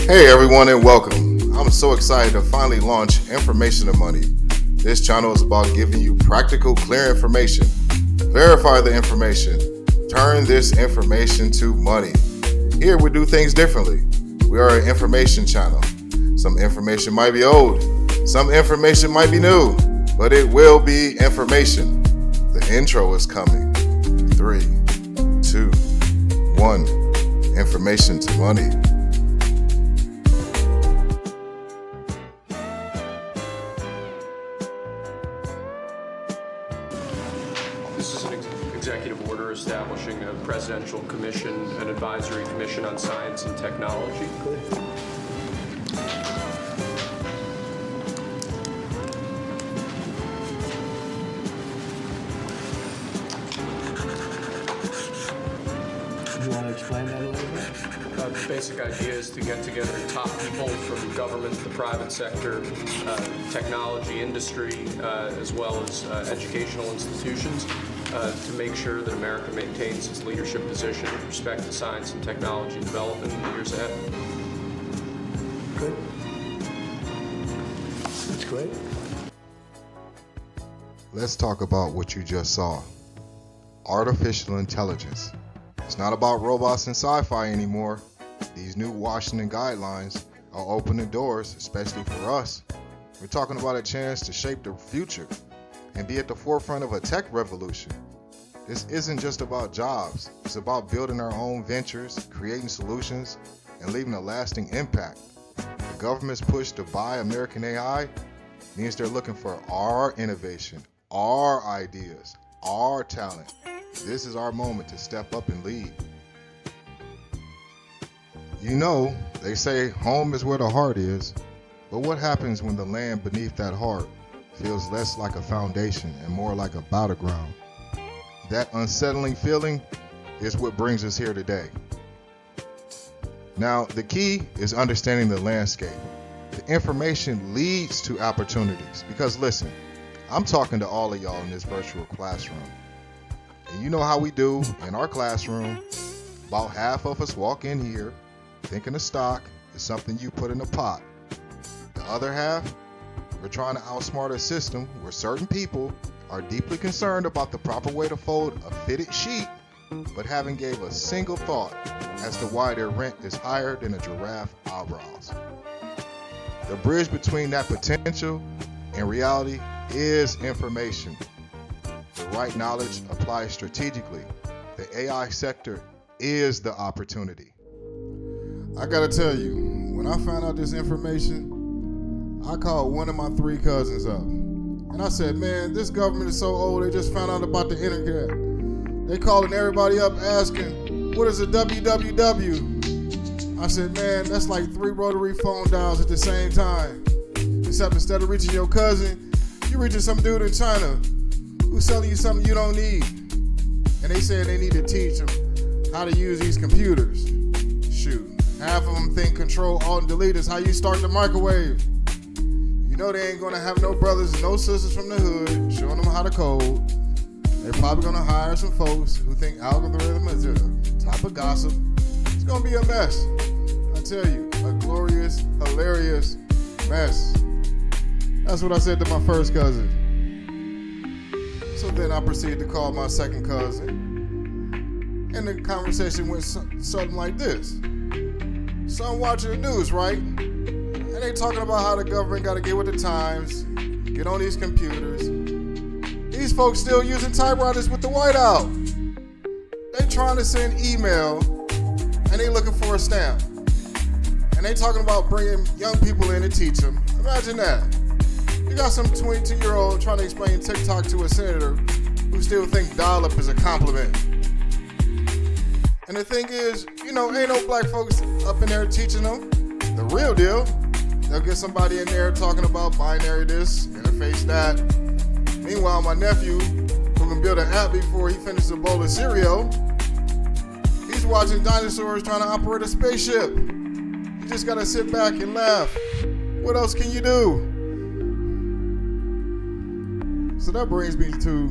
Hey everyone and welcome. I'm so excited to finally launch Information to Money. This channel is about giving you practical, clear information. Verify the information. Turn this information to money. Here we do things differently. We are an information channel. Some information might be old. Some information might be new. But it will be information. The intro is coming. 3, 2, 1. Information to money. This is an executive order establishing a presidential commission, an advisory commission on science and technology. Good. You want to explain that a little bit? The basic idea is to get together top people from government, the private sector, technology industry, as well as educational institutions, to make sure that America maintains its leadership position with respect to science and technology development in the years ahead. Good. That's great. Let's talk about what you just saw. Artificial intelligence. It's not about robots and sci-fi anymore. These new Washington guidelines are opening doors, especially for us. We're talking about a chance to shape the future and be at the forefront of a tech revolution. This isn't just about jobs. It's about building our own ventures, creating solutions, and leaving a lasting impact. The government's push to buy American AI means they're looking for our innovation, our ideas, our talent. This is our moment to step up and lead. You know, they say home is where the heart is, but what happens when the land beneath that heart feels less like a foundation and more like a battleground? That unsettling feeling is what brings us here today. Now, the key is understanding the landscape. The information leads to opportunities, because listen, I'm talking to all of y'all in this virtual classroom. And you know how we do in our classroom. About half of us walk in here thinking a stock is something you put in a pot. The other half, we're trying to outsmart a system where certain people are deeply concerned about the proper way to fold a fitted sheet, but haven't gave a single thought as to why their rent is higher than a giraffe eyebrows. The bridge between that potential and reality is information. The right knowledge applied strategically. The AI sector is the opportunity. I gotta tell you, when I found out this information, I called one of my 3 cousins up. And I said, man, this government is so old, they just found out about the internet. They calling everybody up asking, what is a www? I said, man, that's like 3 rotary phone dials at the same time. Except instead of reaching your cousin, you're reaching some dude in China who's selling you something you don't need. And they said they need to teach them how to use these computers. Shoot, half of them think Control, Alt, and Delete is how you start the microwave. You know they ain't gonna have no brothers and no sisters from the hood showing them how to code. They're probably gonna hire some folks who think algorithm is a type of gossip. It's gonna be a mess. I tell you, a glorious, hilarious mess. That's what I said to my first cousin. So then I proceeded to call my second cousin, and the conversation went something like this. So I'm watching the news, right? And they talking about how the government got to get with the times, get on these computers. These folks still using typewriters with the whiteout. They trying to send email, and they looking for a stamp. And they talking about bringing young people in to teach them. Imagine that. You got some 22-year-old trying to explain TikTok to a senator who still think dial-up is a compliment. And the thing is, you know, ain't no black folks up in there teaching them the real deal. They'll get somebody in there talking about binary this, interface that. Meanwhile, my nephew, who can build an app before he finishes a bowl of cereal, he's watching dinosaurs trying to operate a spaceship. You just gotta sit back and laugh. What else can you do? So that brings me to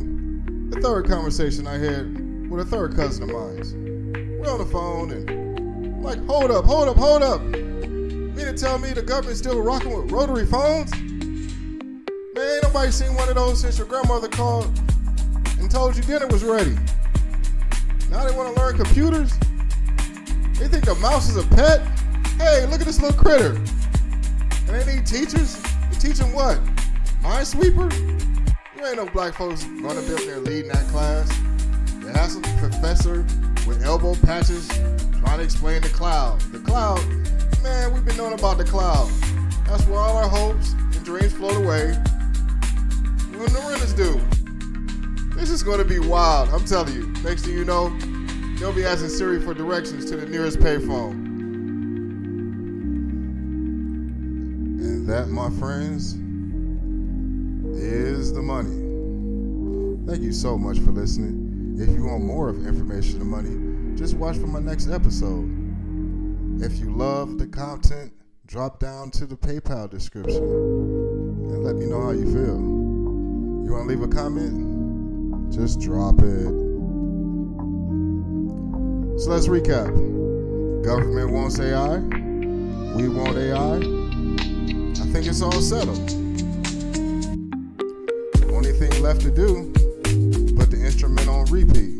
the third conversation I had with a third cousin of mine. We're on the phone and I'm like, hold up. mean to tell me the government's still rocking with rotary phones? Man, ain't nobody seen one of those since your grandmother called and told you dinner was ready. Now they want to learn computers? They think a mouse is a pet? Hey, look at this little critter. And they need teachers? You teach them what? Minesweeper? You ain't no black folks going to be up there leading that class. You have some professor with elbow patches trying to explain the cloud. The cloud, man, we've been knowing about the cloud. That's where all our hopes and dreams float away when the renters do. This is going to be wild, I'm telling you. Next thing you know, you'll be asking Siri for directions to the nearest payphone. And that, my friends, is the money. Thank you so much for listening. If you want more of Information and Money, just watch for my next episode. If you love the content, drop down to the PayPal description and let me know how you feel. You want to leave a comment? Just drop it. So let's recap. Government wants AI. We want AI. I think it's all settled. Only thing left to do, put the instrument on repeat.